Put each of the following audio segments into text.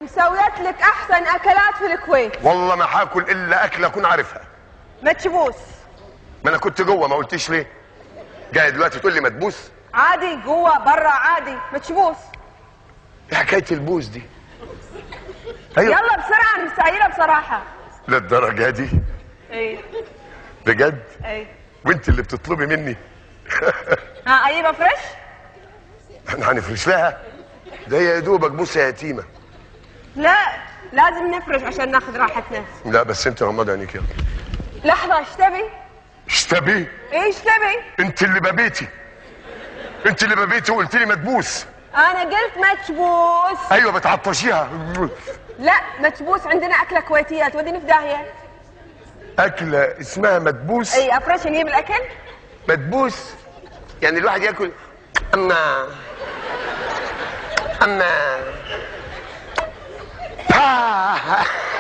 مسويت لك احسن اكلات في الكويت. والله ما هاكل الا اكله اكون عارفها. متشبوس. ما انا كنت جوه، ما قلتيش ليه؟ جاي دلوقتي تقول لي مدبوس؟ عادي جوه برا عادي متشبوس. ايه حكايه البوس دي؟ ايوه يلا بسرعه انا مستعجله بصراحه. للدرجه دي؟ ايه بجد؟ ايه. وانت اللي بتطلبي مني؟ ها اجيبها فريش؟ احنا هنفرش لها؟ ده هي يا دوبك بوسه يتيمه. لا لازم نفرش عشان ناخذ راحتنا. لا بس انت غمض عينيك يلا. لحظه ايش تبي؟ ايش تبي؟ ايش تبي؟ انت اللي ببيتي، انت اللي ببيتي وقلت لي مدبوس. انا قلت متشبوس. ايوه بتعطشيها. لا متشبوس عندنا اكله كويتيه توديني في داهيه. اكله اسمها مدبوس؟ اي افرش نجيب الاكل؟ مدبوس يعني الواحد ياكل اما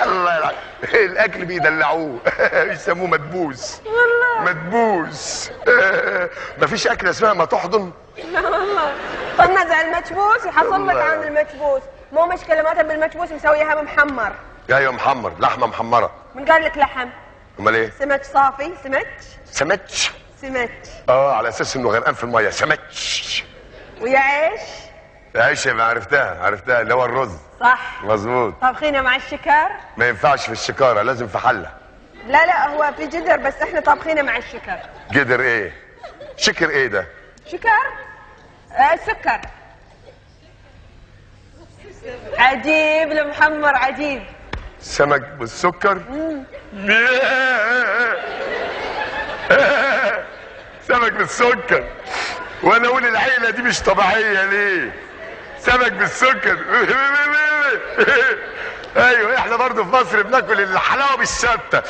الله يلعن الاكل بيدلعوه يسموه مدبوس. والله مدبوس. مفيش اكله اسمها ما تحضن. لا والله. طب نزع المتشبوس يحصل لك عن المتشبوس. مو مشكله ما تبي المتشبوس مسويها محمر. ايوه محمر، لحمه محمره. من قال لك لحم؟ امال ايه؟ سمك صافي. سمتش. على اساس انه غرقان في الميه. سمتش. ويا عيش؟ عيش ما عرفتها اللي هو الرز. صح مظبوط. طابخينه مع الشكار؟ ما ينفعش في الشكاره، لازم في حله. لا هو في جدر بس احنا طابخينه مع الشكر. جدر ايه؟ شكر ايه ده؟ شكر؟ سكر. عجيب المحمر عجيب. سمك بالسكر؟ سمك بالسكر. وانا اقول العيله دي مش طبيعيه ليه؟ سمك بالسكر. ايوه احنا برضه في مصر بناكل الحلاوه بالشطه.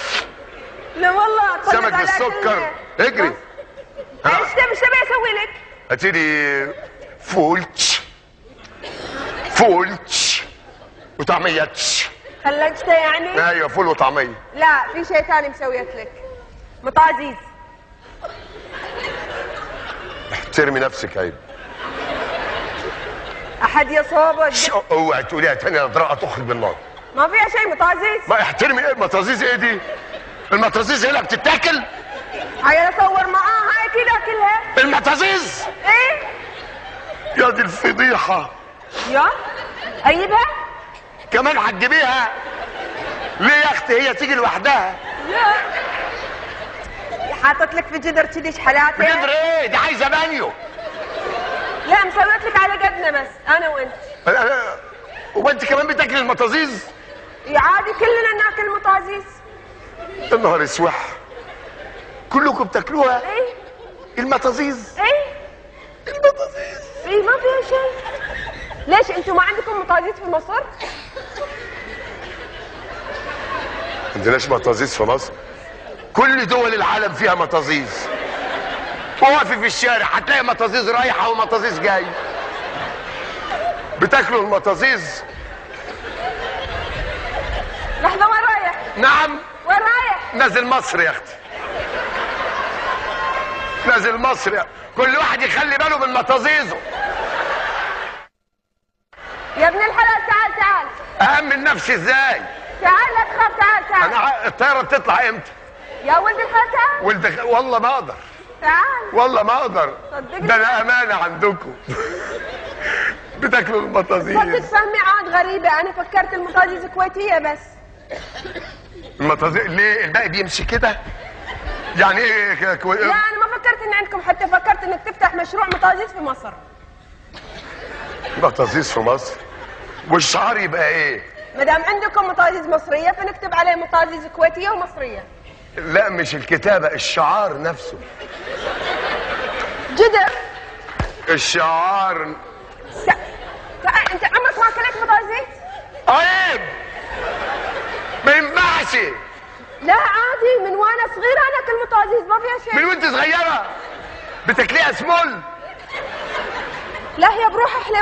لا والله سمك بالسكر. اجري. ايش تبي اسوي لك؟ هاتيلي فولتش وطعميتش. خلجته يعني؟ ايوه فول وطعميه. لا في شيء ثاني مسويت لك. مطازيز. احترمي نفسك عيب. احد يصوبك. اوعي تقوليها تاني اضرقه تخرج بالنار. ما فيها شيء مطازيز. ما احترمي. ايه مطازيز ايه دي؟ المطازيز هنا بتتاكل؟ هاي اصور معاها هاي كده اكلها. المطازيز؟ ايه يا دي الفضيحه. يا اجيبها؟ كمان هتجيبيها؟ ليه يا اختي هي تيجي لوحدها؟ لا حاطط لك في جدر كذي شحالات. جدر ايه؟ دي عايزه بانيو. لا مسويت لك على قدنا بس انا وانت. وانت كمان بتاكلي المطازيز؟ يا عادي كلنا ناكل مطازيز. يا نهار اسوح، كلكم بتاكلوها؟ ايه المطازيز. ايه المطازيز. ايه ما فيها شيء. ليش انتم ما عندكم مطازيز في مصر؟ عندناش مطازيز في مصر؟ كل دول العالم فيها مطازيز. وقفي في الشارع هتلاقي مطازيز رايحه ومطازيز جاي. بتاكلوا المطازيز؟ لحظه وين رايح؟ نعم وين رايح؟ نازل مصر يا اختي. نازل مصر كل واحد يخلي باله من مطازيزه. يا ابن الحلال تعال. أأمن نفسي ازاي؟ تعال لا تخاف. تعال. انا الطياره بتطلع امتى؟ يا ولد الحلال تعال. والله ما اقدر. تعال والله ما اقدر. صدقني. ده انا امانه عندكم. بتاكلوا المطازيز. صدق فهمي عاد غريبه. انا فكرت المطازيز كويتيه بس. المطازيز ليه الباقي بيمشي كده؟ يعني ايه لا انا ما فكرت ان عندكم، حتى فكرت انك تفتح مشروع مطازيز في مصر. مطازيز في مصر؟ والشعار يبقى ايه؟ ما دام عندكم مطازيز مصريه فنكتب عليه مطازيز كويتيه ومصريه. لا مش الكتابه، الشعار نفسه. جدر الشعار. انت عمرك ما اكلت مطازيز؟ عيب ما ينفعش. لا عادي من وانا صغيره انا اكل مطازيز ما فيها شيء. من وانت صغيره بتاكليها سمول؟ لا هي بروح احلى